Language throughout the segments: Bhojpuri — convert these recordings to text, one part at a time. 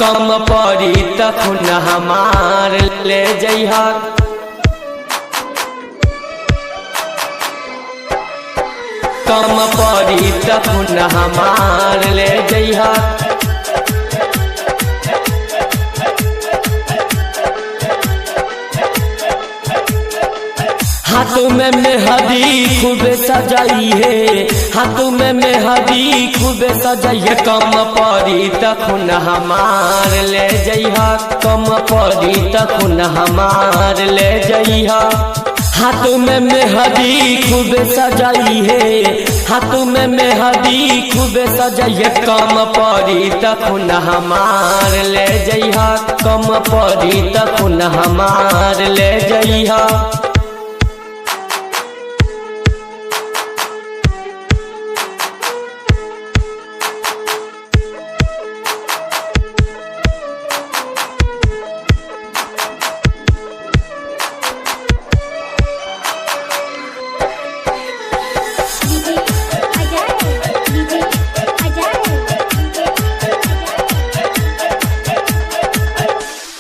कम पड़ी तखुन हमार ले जइहा। कम पड़ी तखुन हमार ले जइहा। हाथों में मेहंदी खूबे सजाई है, हाथों में मेहंदी खूबे सजाई है। कम पड़ी तखुन हमार ले जइहा। कम पड़ी तखुन हमार ले जइहा। हाथों में मेहंदी खूबे सजाई है, हाथों में मेहंदी खूबे सजाई है। कम पड़ी तखुन हमार ले जइहा। कम पड़ी तखुन हमार ले जइहा।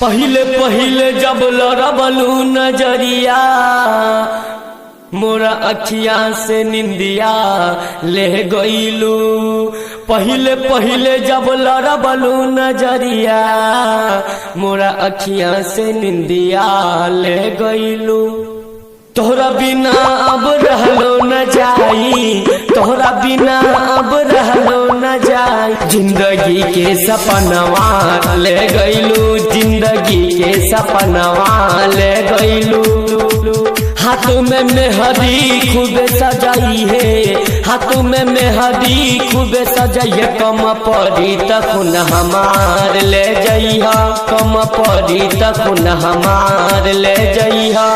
पहिले पहिले जब लड़बलू नजरिया, मोरा अखिया से निंदिया ले गईलू। पहिले पहिले जब लड़बलू नजरिया, मोरा अखिया से निंदिया ले गईलू। तोहरा बिना अब रहलो न जाई, तोहरा बिना अब रहलो न जाई। जिंदगी के सपनवा ले गईलू, जिंदगी के सपनवा ले गईलू। हाथों में मेहंदी खूबे सजाई है, हाथों में मेहंदी खूबे सजाई है। कम पड़ी तखुन हमार ले जइहा। कम पड़ी तखुन हमार ले जइहा।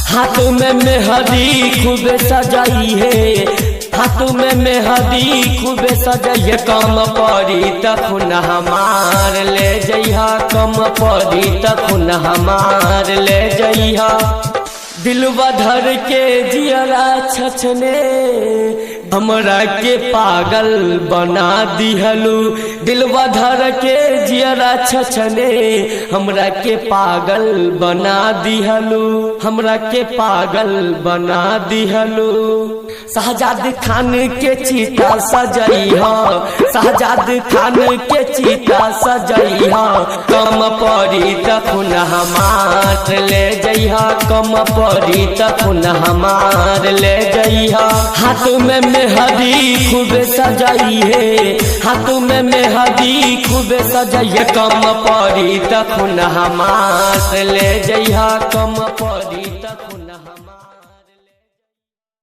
हाथों में मेहंदी खूबे सजाई है, हाथों में मेहंदी खूबे सजाई है। कम पड़ी तखुन हमार ले जइहा। कम पड़ी तखुन हमार ले जइहा। दिलवा धर के जियरा छछने, हमरा के पागल बना दिहलू। दिलवा धर के जियरा छछने, हमरा के पागल बना दिहलू। हमरा के पागल बना दिहलू। शहजाद खान के चीता सजइहा, शहजाद खान के चीता सजइहा। कम पड़ी तखुन हमार ले जइहा। कम पड़ी तखुन हमार ले जइहा। हाथों में मेहंदी खूबे सजाई है, हाथों में मेहंदी खूबे सजाई है। कम पड़ी तखुन हमार ले जइहा। कम पड़ी तखुन